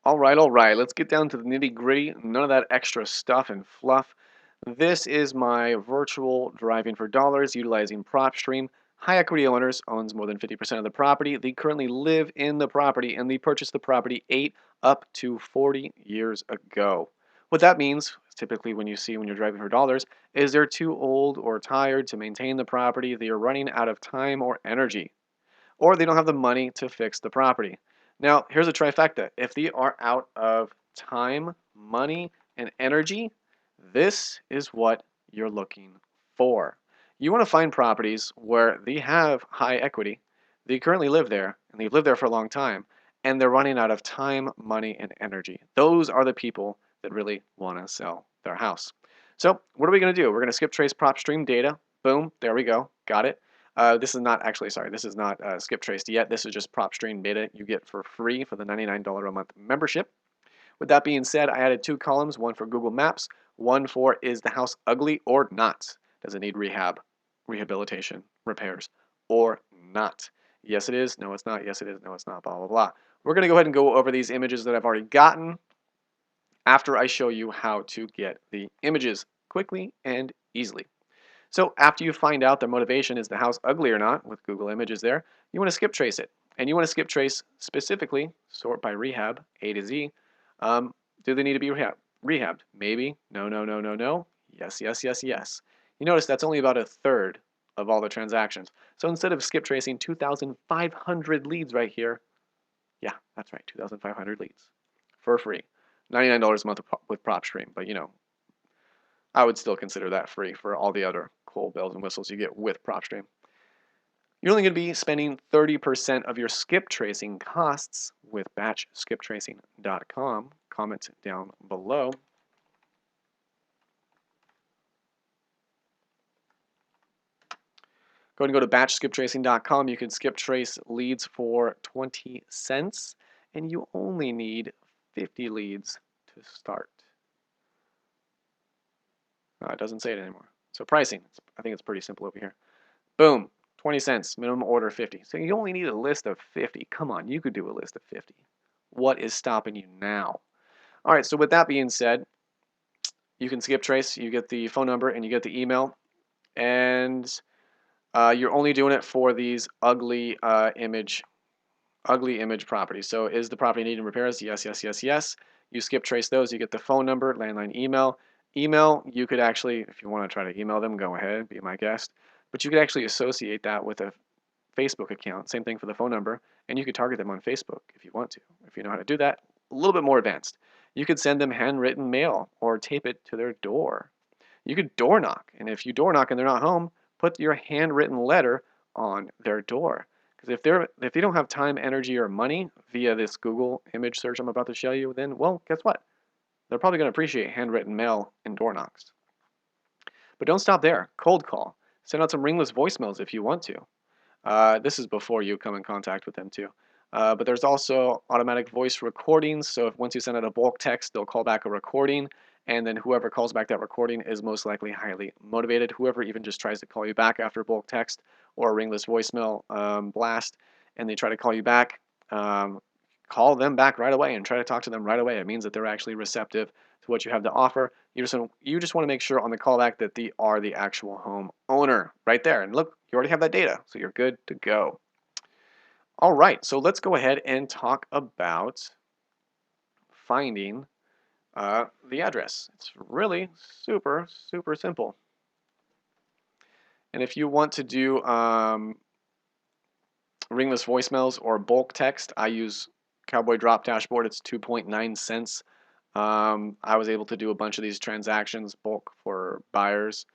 All right. Let's get down to the nitty gritty. None of that extra stuff and fluff. This is my virtual driving for dollars utilizing Propstream. High equity owners owns more than 50% of the property. They currently live in the property and they purchased the property 8 up to 40 years ago. What that means, typically when you're driving for dollars, is they're too old or tired to maintain the property. They are running out of time or energy, or they don't have the money to fix the property. Now, here's a trifecta. If they are out of time, money, and energy, this is what you're looking for. You want to find properties where they have high equity, they currently live there, and they've lived there for a long time, and they're running out of time, money, and energy. Those are the people that really want to sell their house. So what are we going to do? We're going to skip trace Propstream data. Boom, there we go. Got it. This is not actually, sorry, this is not skip traced yet. This is just Propstream data you get for free for the $99 a month membership. With that being said, I added 2 columns, one for Google Maps, one for is the house ugly or not? Does it need rehab, rehabilitation, repairs, or not? Yes, it is. No, it's not. Yes, it is. No, it's not. Blah, blah, blah. We're going to go ahead and go over these images that I've already gotten after I show you how to get the images quickly and easily. So after you find out their motivation is the house ugly or not, with Google Images there, you want to skip trace it. And you want to skip trace specifically, sort by rehab, A to Z. Do they need to be rehabbed? Maybe. No, no, no, no, no. Yes, yes, yes, yes. You notice that's only about a third of all the transactions. So instead of skip tracing 2,500 leads right here, yeah, that's right, 2,500 leads for free. $99 a month with Propstream, but I would still consider that free for all the other cool bells and whistles you get with Propstream. You're only going to be spending 30% of your skip tracing costs with batchskiptracing.com. Comment down below. Go ahead and go to batchskiptracing.com. You can skip trace leads for 20 cents, and you only need 50 leads to start. It doesn't say it anymore. So pricing, I think it's pretty simple over here. Boom, 20 cents, minimum order 50. So you only need a list of 50. Come on, you could do a list of 50. What is stopping you now? All right, so with that being said, you can skip trace. You get the phone number and you get the email. And you're only doing it for these ugly image properties. So is the property needing repairs? Yes, yes, yes, yes. You skip trace those. You get the phone number, landline, email. Email, you could actually, if you want to try to email them, go ahead, be my guest. But you could actually associate that with a Facebook account. Same thing for the phone number. And you could target them on Facebook if you want to. If you know how to do that, a little bit more advanced. You could send them handwritten mail or tape it to their door. You could door knock. And if you door knock and they're not home, put your handwritten letter on their door. Because if they don't have time, energy, or money via this Google image search I'm about to show you, then, well, guess what? They're probably going to appreciate handwritten mail and door knocks. But don't stop there. Cold call. Send out some ringless voicemails if you want to. This is before you come in contact with them too. But there's also automatic voice recordings. So if once you send out a bulk text, they'll call back a recording. And then whoever calls back that recording is most likely highly motivated. Whoever even just tries to call you back after bulk text or a ringless voicemail blast, and they try to call you back, call them back right away and try to talk to them right away. It means that they're actually receptive to what you have to offer. You just want to make sure on the callback that they are the actual home owner right there. And look, you already have that data, so you're good to go. All right, so let's go ahead and talk about finding the address. It's really super, super simple. And if you want to do ringless voicemails or bulk text, I use Cowboy Drop Dashboard. It's 2.9 cents. I was able to do a bunch of these transactions bulk for buyers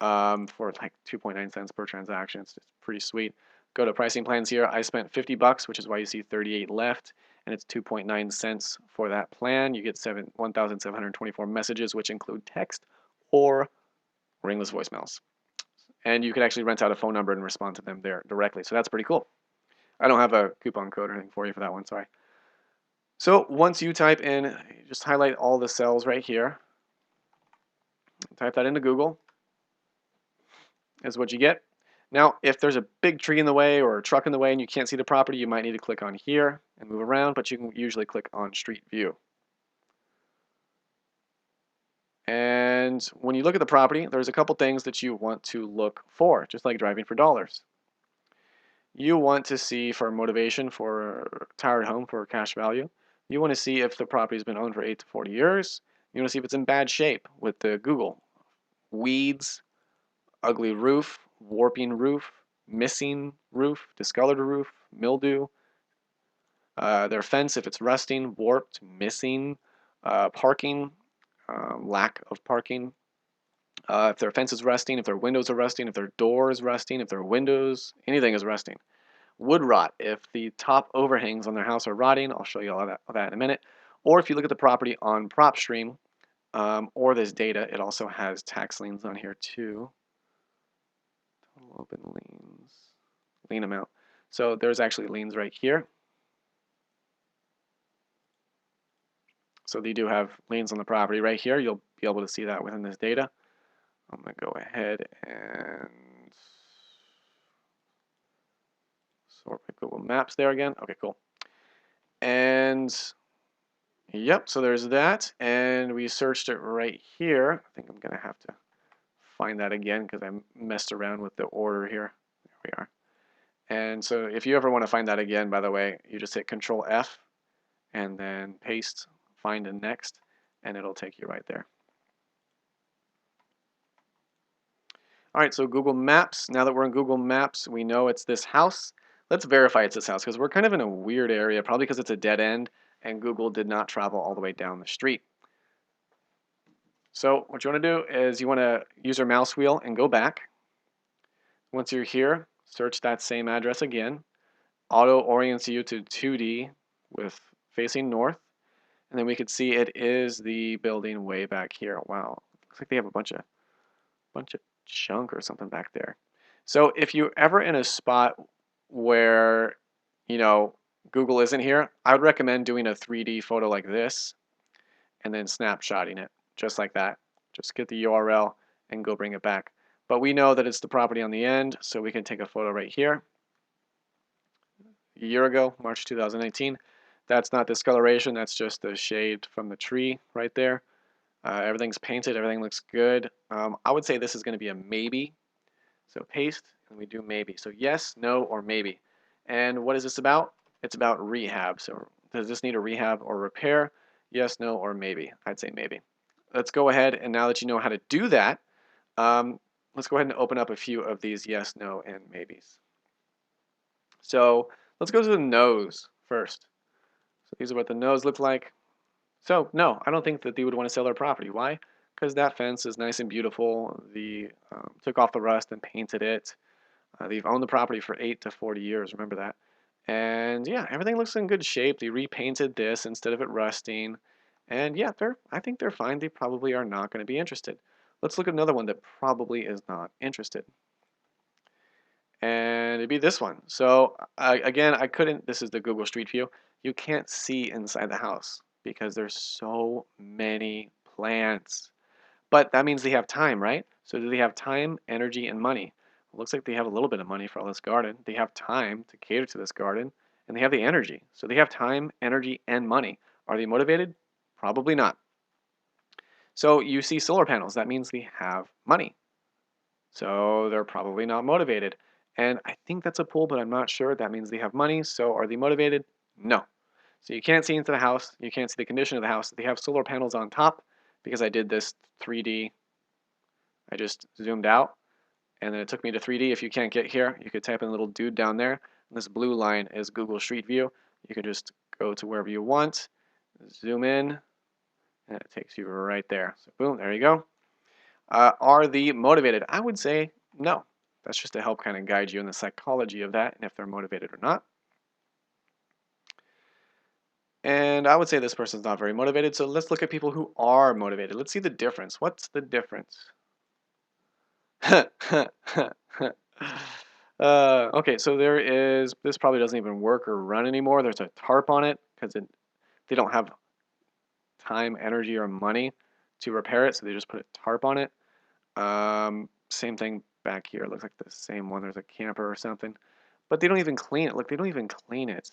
for like 2.9 cents per transaction. It's pretty sweet. Go to pricing plans here. I spent $50, which is why you see 38 left, and it's 2.9 cents for that plan. You get 1,724 messages, which include text or ringless voicemails. And you can actually rent out a phone number and respond to them there directly. So that's pretty cool. I don't have a coupon code or anything for you for that one, sorry. So once you type in, just highlight all the cells right here. Type that into Google is what you get. Now, if there's a big tree in the way or a truck in the way and you can't see the property, you might need to click on here and move around, but you can usually click on Street View. And when you look at the property, there's a couple things that you want to look for, just like driving for dollars. You want to see for motivation for a retired home for cash value. You want to see if the property's been owned for 8 to 40 years. You want to see if it's in bad shape with the Google. Weeds, ugly roof, warping roof, missing roof, discolored roof, mildew. Their fence, if it's rusting, warped, missing. Parking, lack of parking. If their fence is rusting, if their windows are rusting, if their door is rusting, if their windows, anything is rusting. Wood rot, if the top overhangs on their house are rotting, I'll show you all that in a minute. Or if you look at the property on Propstream, or this data, it also has tax liens on here too. Total open liens, lien amount. So there's actually liens right here. So they do have liens on the property right here. You'll be able to see that within this data. I'm going to go ahead and sort by Google Maps there again. Okay, cool. And yep, so there's that. And we searched it right here. I think I'm going to have to find that again because I messed around with the order here. There we are. And so if you ever want to find that again, by the way, you just hit Control F and then paste, find and next, and it'll take you right there. All right, so Google Maps. Now that we're in Google Maps, we know it's this house. Let's verify it's this house because we're kind of in a weird area, probably because it's a dead end and Google did not travel all the way down the street. So what you want to do is you want to use your mouse wheel and go back. Once you're here, search that same address again. Auto orients you to 2D with facing north. And then we could see it is the building way back here. Wow, looks like they have a bunch of junk or something back there. So if you're ever in a spot where, you know, Google isn't here, I would recommend doing a 3D photo like this and then snapshotting it just like that. Just get the URL and go bring it back. But we know that it's the property on the end, so we can take a photo right here. A year ago, March 2019. That's not discoloration, that's just the shade from the tree right there. Everything's painted, everything looks good. I would say this is going to be a maybe. So paste, and we do maybe. So yes, no, or maybe. And what is this about? It's about rehab. So does this need a rehab or repair? Yes, no, or maybe. I'd say maybe. Let's go ahead, and now that you know how to do that, let's go ahead and open up a few of these yes, no, and maybes. So let's go to the no's first. So these are what the no's look like. So no, I don't think that they would want to sell their property. Why? Because that fence is nice and beautiful. They took off the rust and painted it. They've owned the property for 8 to 40 years. Remember that. And yeah, everything looks in good shape. They repainted this instead of it rusting. And yeah, I think they're fine. They probably are not going to be interested. Let's look at another one that probably is not interested. And it'd be this one. So again, I couldn't, this is the Google Street View. You can't see inside the house because there's so many plants. But that means they have time, right? So do they have time, energy, and money? It looks like they have a little bit of money for all this garden. They have time to cater to this garden, and they have the energy. So they have time, energy, and money. Are they motivated? Probably not. So you see solar panels. That means they have money. So they're probably not motivated. And I think that's a pool, but I'm not sure. That means they have money. So are they motivated? No. So you can't see into the house. You can't see the condition of the house. They have solar panels on top because I did this 3D. I just zoomed out and then it took me to 3D. If you can't get here, you could type in a little dude down there. And this blue line is Google Street View. You can just go to wherever you want, zoom in, and it takes you right there. So boom, there you go. Are they motivated? I would say no. That's just to help kind of guide you in the psychology of that and if they're motivated or not. And I would say this person's not very motivated. So let's look at people who are motivated. Let's see the difference. What's the difference? Okay, so there is, this probably doesn't even work or run anymore. There's a tarp on it because they don't have time, energy, or money to repair it. So they just put a tarp on it. Same thing back here. It looks like the same one. There's a camper or something. But they don't even clean it. Look, they don't even clean it.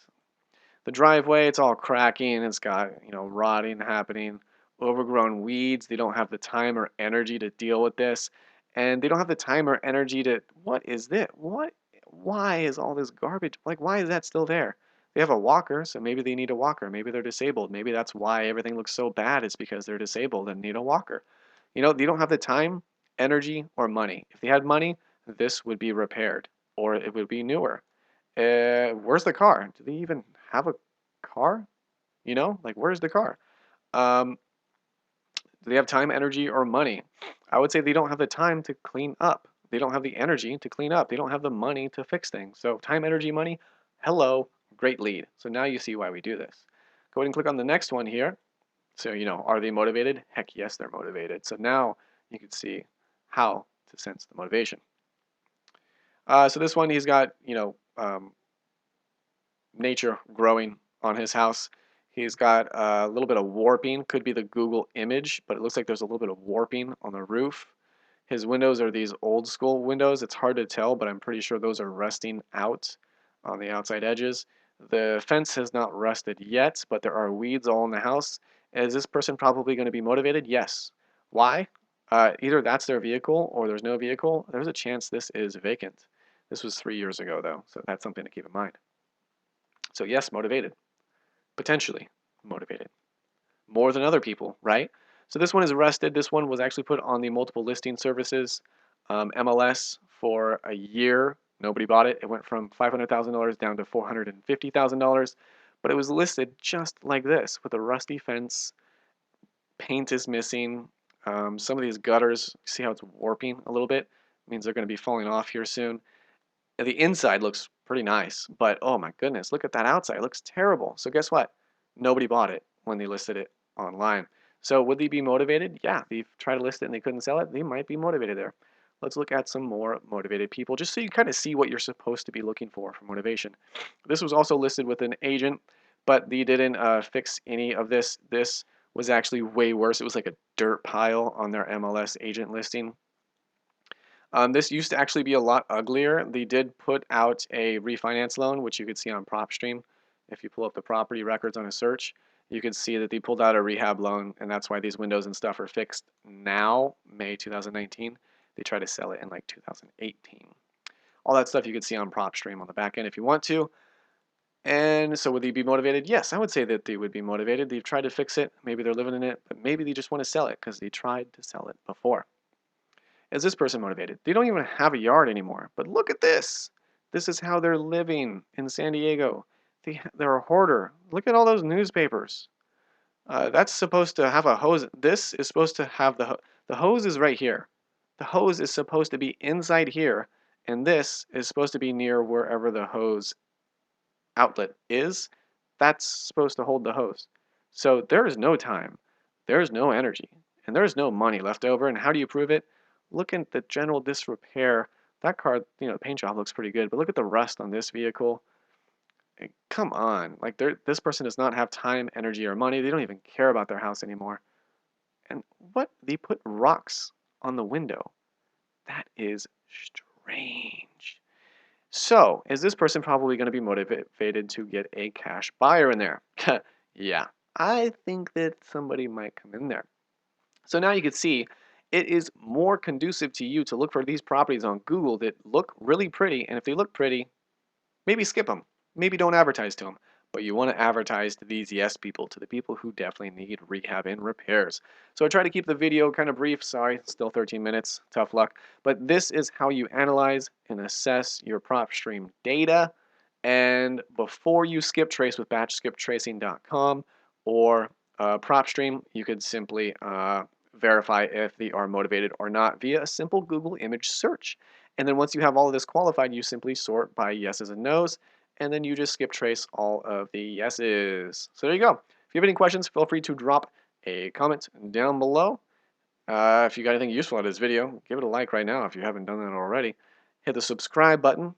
The driveway, it's all cracking. It's got, rotting happening, overgrown weeds. They don't have the time or energy to deal with this. And they don't have the time or energy to, what is this? Why is all this garbage? Like, why is that still there? They have a walker, so maybe they need a walker. Maybe they're disabled. Maybe that's why everything looks so bad is because they're disabled and need a walker. They don't have the time, energy, or money. If they had money, this would be repaired or it would be newer. Where's the car? Do they even have a car? Like where's the car? Um, do they have time, energy, or money? I would say they don't have the time to clean up. They don't have the energy to clean up. They don't have the money to fix things. So time, energy, money, hello, great lead. So now you see why we do this. Go ahead and click on the next one here. So, are they motivated? Heck yes, they're motivated. So now you can see how to sense the motivation. So this one, he's got, nature growing on his house. He's got a little bit of warping, could be the Google image, but it looks like there's a little bit of warping on the roof. His windows are these old school windows. It's hard to tell, but I'm pretty sure those are rusting out on the outside edges. The fence has not rusted yet, but there are weeds all in the house. Is this person probably going to be motivated? Yes. Why? Either that's their vehicle or there's no vehicle. There's a chance this is vacant. This was 3 years ago, though, so that's something to keep in mind. So yes, motivated. Potentially motivated. More than other people, right? So this one is arrested. This one was actually put on the multiple listing services, MLS, for a year. Nobody bought it. It went from $500,000 down to $450,000, but it was listed just like this with a rusty fence. Paint is missing. Some of these gutters, see how it's warping a little bit? It means they're going to be falling off here soon. The inside looks pretty nice, but oh my goodness, look at that outside. It looks terrible. So guess what? Nobody bought it when they listed it online. So would they be motivated? Yeah, they've tried to list it and they couldn't sell it. They might be motivated there. Let's look at some more motivated people just so you kind of see what you're supposed to be looking for motivation. This was also listed with an agent, but they didn't fix any of this. This was actually way worse. It was like a dirt pile on their MLS agent listing. This used to actually be a lot uglier. They did put out a refinance loan, which you could see on Propstream. If you pull up the property records on a search, you can see that they pulled out a rehab loan, and that's why these windows and stuff are fixed now, May 2019. They try to sell it in like 2018. All that stuff you can see on Propstream on the back end if you want to. And so would they be motivated? Yes, I would say that they would be motivated. They've tried to fix it. Maybe they're living in it, but maybe they just want to sell it because they tried to sell it before. Is this person motivated? They don't even have a yard anymore. But look at this. This is how they're living in San Diego. They're a hoarder. Look at all those newspapers. That's supposed to have a hose. This is supposed to have the hose is right here. The hose is supposed to be inside here, and this is supposed to be near wherever the hose outlet is. That's supposed to hold the hose. So there is no time, there is no energy, and there is no money left over. And how do you prove it? Look at the general disrepair. That car, the paint job looks pretty good, but look at the rust on this vehicle. Come on, like this person does not have time, energy, or money. They don't even care about their house anymore. And what? They put rocks on the window. That is strange. So, is this person probably going to be motivated to get a cash buyer in there? Yeah, I think that somebody might come in there. So now you can see it is more conducive to you to look for these properties on Google that look really pretty. And if they look pretty, maybe skip them. Maybe don't advertise to them. But you want to advertise to these yes people, to the people who definitely need rehab and repairs. So I try to keep the video kind of brief. Sorry, still 13 minutes. Tough luck. But this is how you analyze and assess your Propstream data. And before you skip trace with batchskiptracing.com or Propstream, you could simply verify if they are motivated or not via a simple Google image search. And then once you have all of this qualified, you simply sort by yeses and nos, and then you just skip trace all of the yeses. So there you go. If you have any questions, feel free to drop a comment down below. If you got anything useful out of this video, give it a like right now if you haven't done that already. Hit the subscribe button.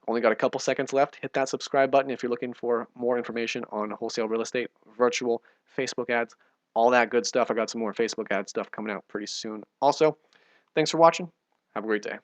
Only got a couple seconds left. Hit that subscribe button if you're looking for more information on wholesale real estate, virtual, Facebook ads, all that good stuff. I got some more Facebook ad stuff coming out pretty soon. Also, thanks for watching. Have a great day.